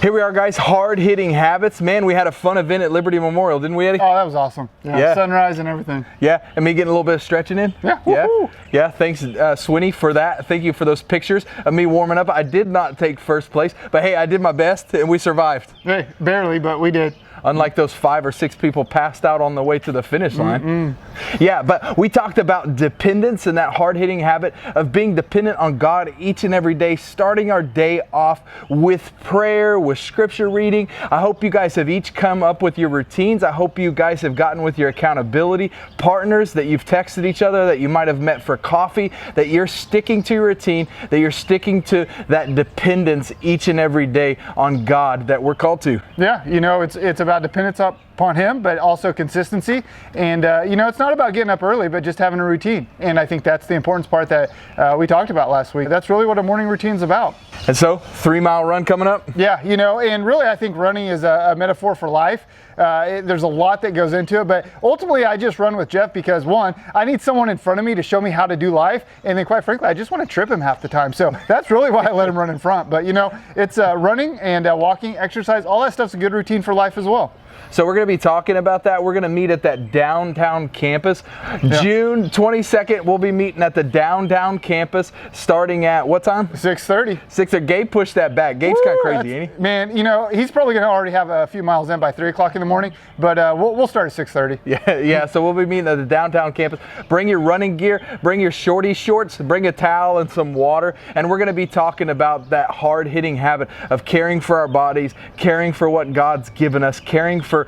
Here we are, guys. Hard-hitting habits. Man, we had a fun event at Liberty Memorial, didn't we, Eddie? Oh, that was awesome. Yeah. Sunrise and everything. Yeah, and me getting a little bit of stretching in. Yeah. Yeah. Woo-hoo. Yeah. Thanks, Swinny, for that. Thank you for those pictures of me warming up. I did not take first place, but hey, I did my best, and we survived. Hey, barely, but we did. Unlike those 5 or 6 people passed out on the way to the finish line. Yeah, but we talked about dependence and that hard-hitting habit of being dependent on God each and every day, starting our day off with prayer, with scripture reading. I hope you guys have each come up with your routines. I hope you guys have gotten with your accountability partners, that you've texted each other, that you might have met for coffee, that you're sticking to your routine, that you're sticking to that dependence each and every day on God that we're called to. Yeah, you know, it's about dependence upon Him, but also consistency. And, you know, it's not about getting up early, but just having a routine. And I think that's the important part that we talked about last week. That's really what a morning routine's about. And so, 3-mile run coming up? Yeah, you know, and really I think running is a metaphor for life. There's a lot that goes into it, but ultimately I just run with Jeff because, one, I need someone in front of me to show me how to do life, and then quite frankly, I just want to trip him half the time. So that's really why I let him run in front. But you know, it's running and walking, exercise, all that stuff's a good routine for life as well. So we're going to be talking about that. We're going to meet at that downtown campus. Yeah. June 22nd, we'll be meeting at the downtown campus starting at what time? 6:30. 6:30. Gabe pushed that back. Gabe's kind of crazy, ain't he? Man, you know, he's probably going to already have a few miles in by 3 o'clock in the morning, but we'll start at 6:30. Yeah. So we'll be meeting at the downtown campus. Bring your running gear, bring your shorty shorts, bring a towel and some water, and we're going to be talking about that hard-hitting habit of caring for our bodies, caring for what God's given us, caring for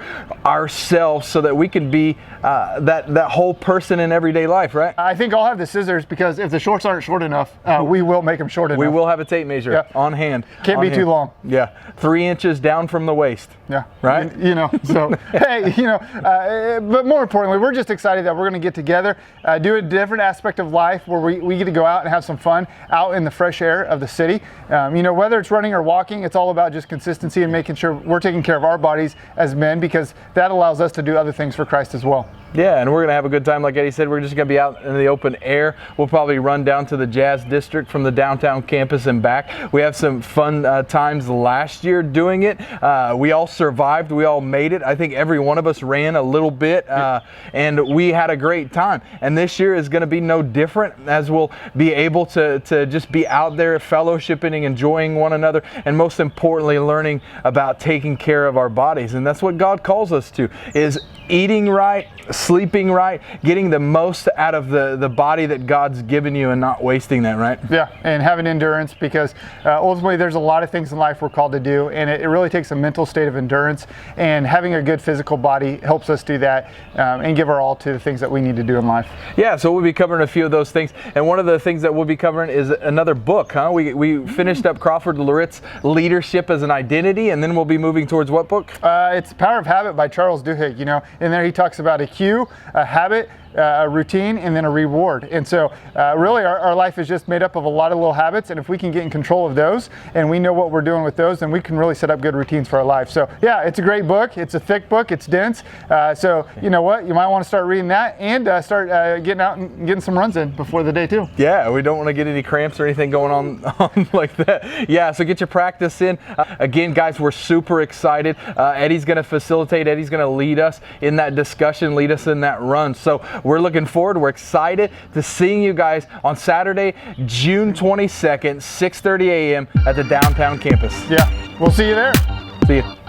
ourselves so that we can be that whole person in everyday life, right? I think I'll have the scissors because if the shorts aren't short enough, we will make them short enough. We will have a tape measure on hand. Can't be too long. Yeah, 3 inches down from the waist. Yeah. Right? You know, so, hey, you know, but more importantly, we're just excited that we're going to get together, do a different aspect of life where we get to go out and have some fun out in the fresh air of the city. You know, whether it's running or walking, it's all about just consistency and making sure we're taking care of our bodies as men, because that allows us to do other things for Christ as well. Yeah, and we're going to have a good time. Like Eddie said, we're just going to be out in the open air. We'll probably run down to the Jazz District from the downtown campus and back. We have some fun times last year doing it. We all survived. We all made it. I think every one of us ran a little bit, and we had a great time. And this year is going to be no different, as we'll be able to just be out there fellowshipping, enjoying one another, and most importantly, learning about taking care of our bodies. And that's what God calls us to, is eating right, sleeping right, getting the most out of the body that God's given you and not wasting that, right? Yeah, and having endurance, because ultimately there's a lot of things in life we're called to do, and it really takes a mental state of endurance, and having a good physical body helps us do that and give our all to the things that we need to do in life. Yeah, so we'll be covering a few of those things, and one of the things that we'll be covering is another book, huh? We finished up Crawford Lorit's Leadership as an Identity, and then we'll be moving towards what book? It's Power of Habit by Charles Duhigg. You know, in there he talks about a cue, a habit, a routine, and then a reward. And so really our life is just made up of a lot of little habits, and if we can get in control of those and we know what we're doing with those, then we can really set up good routines for our life. So yeah, it's a great book. It's a thick book. It's dense. So you know what? You might want to start reading that and start getting out and getting some runs in before the day too. Yeah, we don't want to get any cramps or anything going on like that. Yeah, so get your practice in. Again, guys, we're super excited. Eddie's going to facilitate. Eddie's going to lead us in that discussion, lead us in that run. So we're looking forward. We're excited to seeing you guys on Saturday, June 22nd, 6:30 a.m. at the downtown campus. Yeah, we'll see you there. See you.